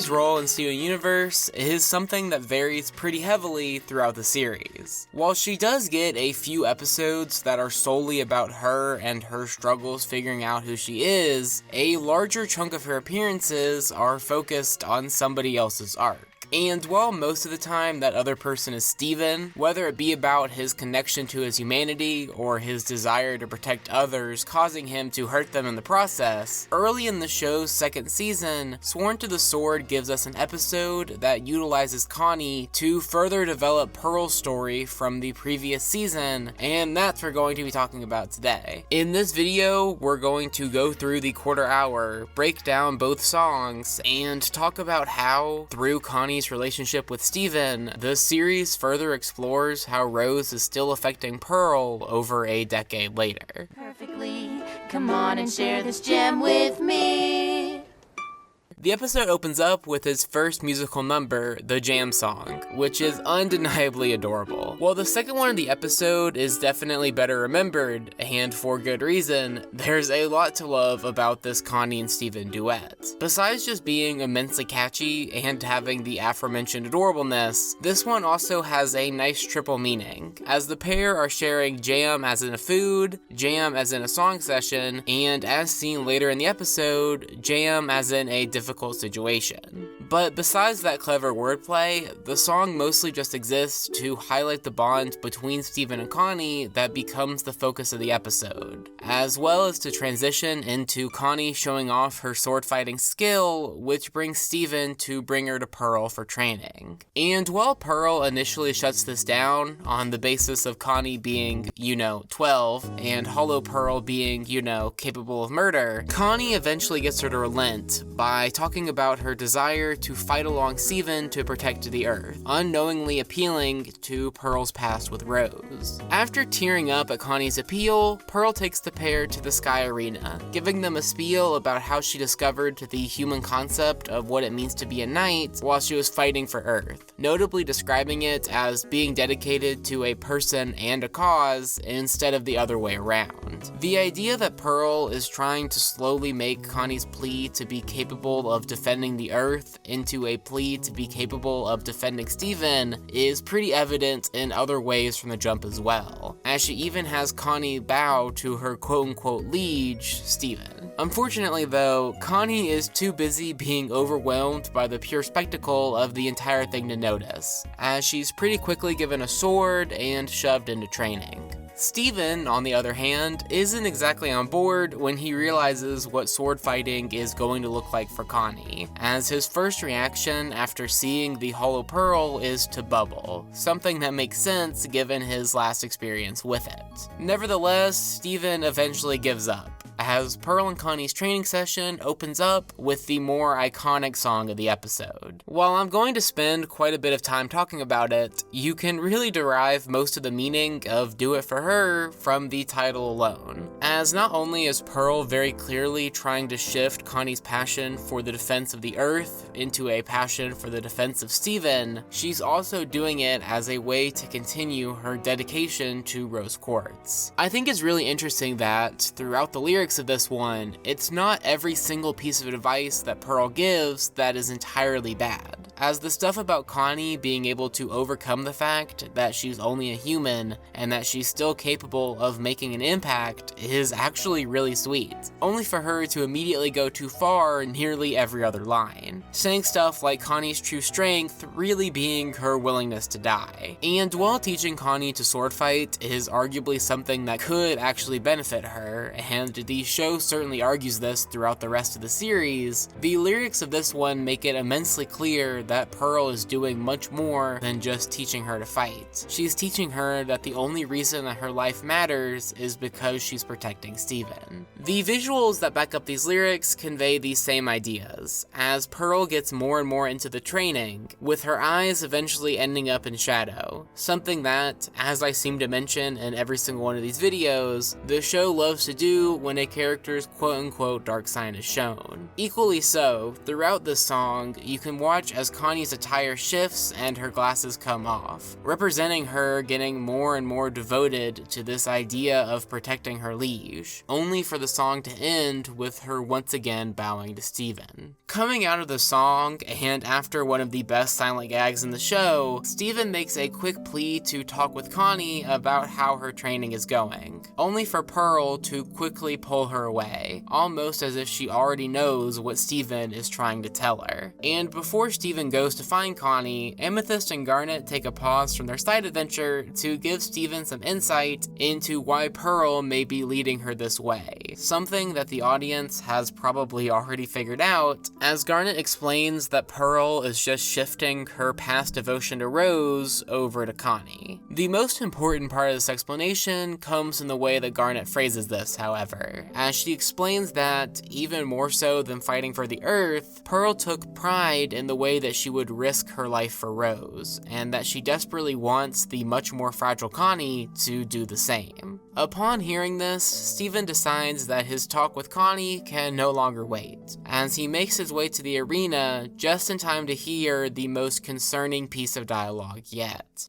Connie's role in Steven Universe is something that varies pretty heavily throughout the series. While she does get a few episodes that are solely about her and her struggles figuring out who she is, a larger chunk of her appearances are focused on somebody else's arc. And while most of the time that other person is Steven, whether it be about his connection to his humanity or his desire to protect others causing him to hurt them in the process, early in the show's second season, Sworn to the Sword gives us an episode that utilizes Connie to further develop Pearl's story from the previous season, and that's what we're going to be talking about today. In this video, we're going to go through the quarter hour, break down both songs, and talk about how, through Connie's relationship with Steven, the series further explores how Rose is still affecting Pearl over a decade later. Perfectly, come on and share this gem with me. The episode opens up with his first musical number, the Jam Song, which is undeniably adorable. While the second one of the episode is definitely better remembered, and for good reason, there's a lot to love about this Connie and Steven duet. Besides just being immensely catchy and having the aforementioned adorableness, this one also has a nice triple meaning, as the pair are sharing jam as in a food, jam as in a song session, and as seen later in the episode, jam as in a difficult situation. But besides that clever wordplay, the song mostly just exists to highlight the bond between Steven and Connie that becomes the focus of the episode, as well as to transition into Connie showing off her sword fighting skill, which brings Steven to bring her to Pearl for training. And while Pearl initially shuts this down on the basis of Connie being, 12, and Hollow Pearl being, capable of murder, Connie eventually gets her to relent by talking about her desire to fight along Steven to protect the Earth, unknowingly appealing to Pearl's past with Rose. After tearing up at Connie's appeal, Pearl takes the pair to the Sky Arena, giving them a spiel about how she discovered the human concept of what it means to be a knight while she was fighting for Earth, notably describing it as being dedicated to a person and a cause instead of the other way around. The idea that Pearl is trying to slowly make Connie's plea to be capable of defending the Earth into a plea to be capable of defending Steven is pretty evident in other ways from the jump as well, as she even has Connie bow to her quote-unquote liege, Steven. Unfortunately though, Connie is too busy being overwhelmed by the pure spectacle of the entire thing to notice, as she's pretty quickly given a sword and shoved into training. Steven, on the other hand, isn't exactly on board when he realizes what sword fighting is going to look like for Connie, as his first reaction after seeing the Hollow Pearl is to bubble, something that makes sense given his last experience with it. Nevertheless, Steven eventually gives up, as Pearl and Connie's training session opens up with the more iconic song of the episode. While I'm going to spend quite a bit of time talking about it, you can really derive most of the meaning of Do It For Her from the title alone, as not only is Pearl very clearly trying to shift Connie's passion for the defense of the Earth into a passion for the defense of Steven, she's also doing it as a way to continue her dedication to Rose Quartz. I think it's really interesting that, throughout the lyrics of this one, it's not every single piece of advice that Pearl gives that is entirely bad, as the stuff about Connie being able to overcome the fact that she's only a human and that she's still capable of making an impact is actually really sweet, only for her to immediately go too far in nearly every other line, saying stuff like Connie's true strength really being her willingness to die. And while teaching Connie to sword fight is arguably something that could actually benefit her, and the show certainly argues this throughout the rest of the series, the lyrics of this one make it immensely clear that Pearl is doing much more than just teaching her to fight. She's teaching her that the only reason that her life matters is because she's protecting Steven. The visuals that back up these lyrics convey these same ideas, as Pearl gets more and more into the training, with her eyes eventually ending up in shadow, something that, as I seem to mention in every single one of these videos, the show loves to do when a character's quote-unquote dark side is shown. Equally so, throughout this song, you can watch as Connie's attire shifts and her glasses come off, representing her getting more and more devoted to this idea of protecting her liege, only for the song to end with her once again bowing to Steven. Coming out of the song, and after one of the best silent gags in the show, Steven makes a quick plea to talk with Connie about how her training is going, only for Pearl to quickly pull her away, almost as if she already knows what Steven is trying to tell her. And before Steven goes to find Connie, Amethyst and Garnet take a pause from their side adventure to give Steven some insight into why Pearl may be leading her this way, something that the audience has probably already figured out, as Garnet explains that Pearl is just shifting her past devotion to Rose over to Connie. The most important part of this explanation comes in the way that Garnet phrases this, however, as she explains that, even more so than fighting for the Earth, Pearl took pride in the way that she would risk her life for Rose, and that she desperately wants the much more fragile Connie to do the same. Upon hearing this, Steven decides that his talk with Connie can no longer wait, as he makes his way to the arena just in time to hear the most concerning piece of dialogue yet.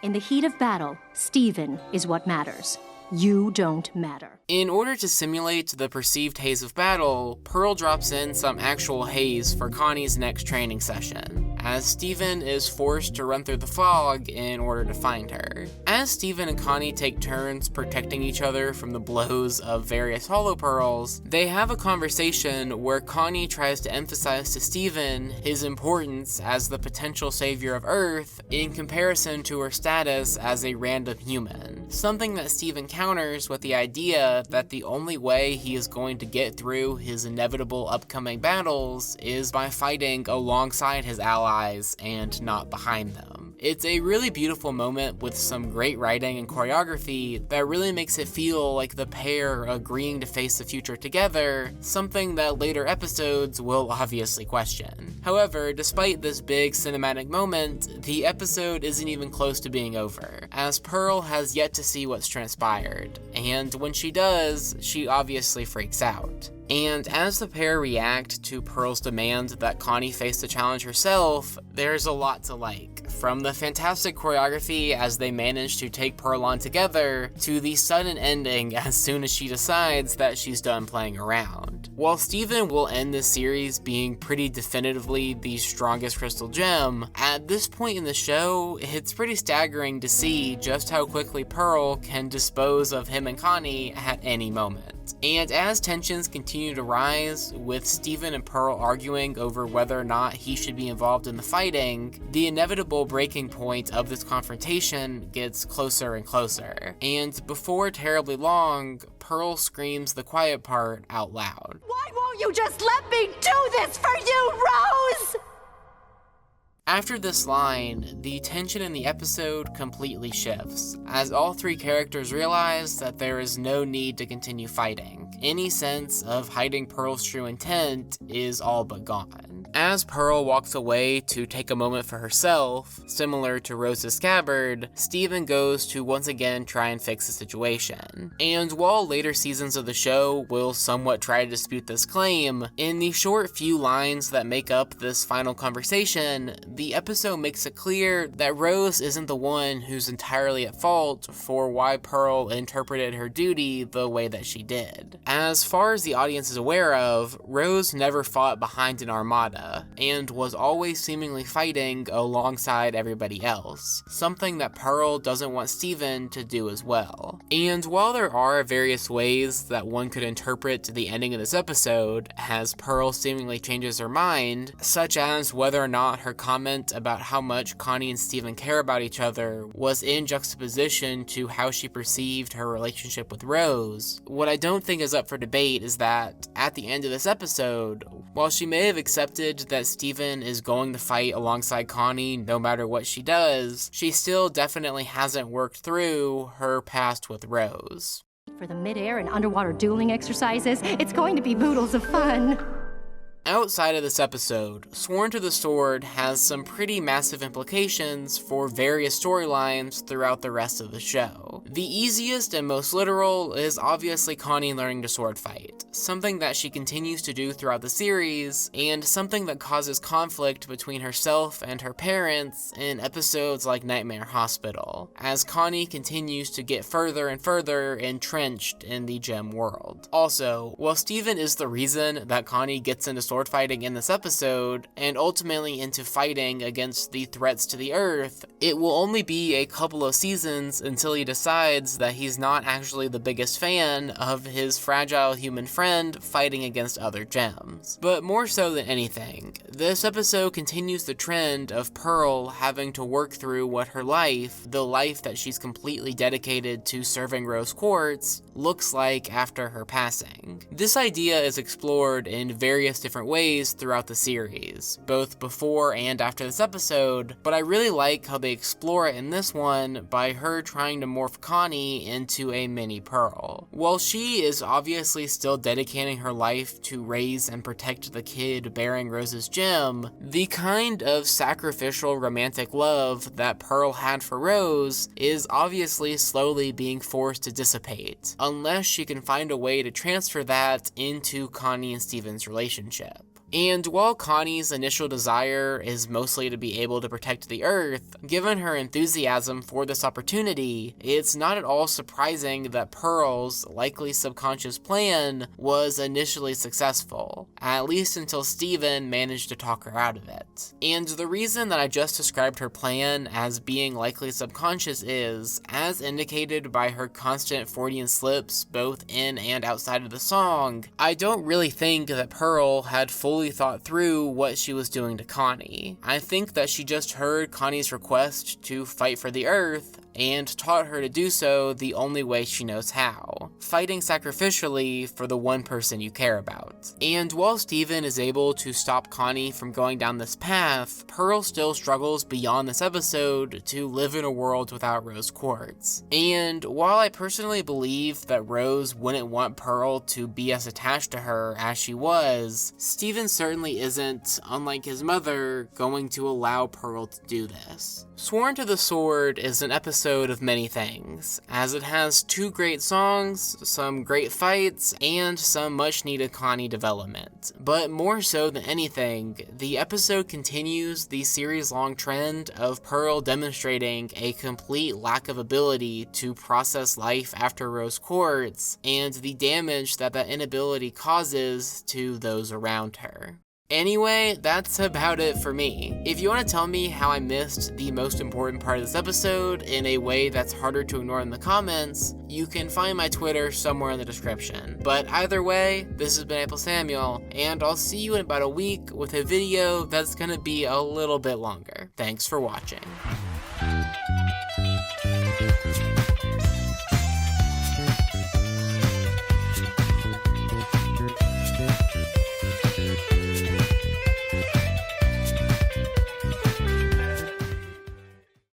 In the heat of battle, Steven is what matters. You don't matter. In order to simulate the perceived haze of battle, Pearl drops in some actual haze for Connie's next training session, as Steven is forced to run through the fog in order to find her. As Steven and Connie take turns protecting each other from the blows of various hollow pearls, they have a conversation where Connie tries to emphasize to Steven his importance as the potential savior of Earth in comparison to her status as a random human, something that Steven counters with the idea that the only way he is going to get through his inevitable upcoming battles is by fighting alongside his allies and not behind them. It's a really beautiful moment with some great writing and choreography that really makes it feel like the pair agreeing to face the future together, something that later episodes will obviously question. However, despite this big cinematic moment, the episode isn't even close to being over, as Pearl has yet to see what's transpired, and when she does, she obviously freaks out. And as the pair react to Pearl's demand that Connie face the challenge herself, there's a lot to like. From the fantastic choreography as they manage to take Pearl on together, to the sudden ending as soon as she decides that she's done playing around. While Steven will end this series being pretty definitively the strongest crystal gem, at this point in the show, it's pretty staggering to see just how quickly Pearl can dispose of him and Connie at any moment. And as tensions continue to rise, with Steven and Pearl arguing over whether or not he should be involved in the fighting, the inevitable breaking point of this confrontation gets closer and closer. And before terribly long, Pearl screams the quiet part out loud. Why won't you just let me do this for you, Rose? After this line, the tension in the episode completely shifts, as all three characters realize that there is no need to continue fighting. Any sense of hiding Pearl's true intent is all but gone. As Pearl walks away to take a moment for herself, similar to Rose's scabbard, Steven goes to once again try and fix the situation. And while later seasons of the show will somewhat try to dispute this claim, in the short few lines that make up this final conversation, the episode makes it clear that Rose isn't the one who's entirely at fault for why Pearl interpreted her duty the way that she did. As far as the audience is aware of, Rose never fought behind an armada, and was always seemingly fighting alongside everybody else, something that Pearl doesn't want Steven to do as well. And while there are various ways that one could interpret the ending of this episode, as Pearl seemingly changes her mind, such as whether or not her comment about how much Connie and Steven care about each other was in juxtaposition to how she perceived her relationship with Rose, what I don't think is up for debate is that, at the end of this episode, while she may have accepted that Steven is going to fight alongside Connie no matter what she does, she still definitely hasn't worked through her past with Rose. For the mid-air and underwater dueling exercises, it's going to be boodles of fun. Outside of this episode, Sworn to the Sword has some pretty massive implications for various storylines throughout the rest of the show. The easiest and most literal is obviously Connie learning to sword fight, something that she continues to do throughout the series, and something that causes conflict between herself and her parents in episodes like Nightmare Hospital, as Connie continues to get further and further entrenched in the gem world. Also, while Steven is the reason that Connie gets into sword fighting in this episode, and ultimately into fighting against the threats to the Earth, it will only be a couple of seasons until he decides that he's not actually the biggest fan of his fragile human friend fighting against other gems. But more so than anything, this episode continues the trend of Pearl having to work through what her life, the life that she's completely dedicated to serving rose quartz, looks like after her passing. This idea is explored in various different ways throughout the series, both before and after this episode, but I really like how they explore it in this one by her trying to morph Connie into a mini Pearl. While she is obviously still dedicating her life to raise and protect the kid bearing Rose's gem, the kind of sacrificial romantic love that Pearl had for Rose is obviously slowly being forced to dissipate, unless she can find a way to transfer that into Connie and Steven's relationship. And while Connie's initial desire is mostly to be able to protect the Earth, given her enthusiasm for this opportunity, it's not at all surprising that Pearl's likely subconscious plan was initially successful, at least until Steven managed to talk her out of it. And the reason that I just described her plan as being likely subconscious is, as indicated by her constant Freudian slips both in and outside of the song, I don't really think that Pearl had fully thought through what she was doing to Connie. I think that she just heard Connie's request to fight for the Earth and taught her to do so the only way she knows how, fighting sacrificially for the one person you care about. And while Steven is able to stop Connie from going down this path, Pearl still struggles beyond this episode to live in a world without rose quartz. And while I personally believe that Rose wouldn't want Pearl to be as attached to her as she was, Steven certainly isn't, unlike his mother, going to allow Pearl to do this. Sworn to the Sword is an episode of many things, as it has 2 great songs, some great fights, and some much needed Connie development. But more so than anything, the episode continues the series-long trend of Pearl demonstrating a complete lack of ability to process life after rose quartz, and the damage that that inability causes to those around her. Anyway, that's about it for me. If you want to tell me how I missed the most important part of this episode in a way that's harder to ignore in the comments, you can find my Twitter somewhere in the description. But either way, this has been AmpleSamuel, and I'll see you in about a week with a video that's gonna be a little bit longer. Thanks for watching.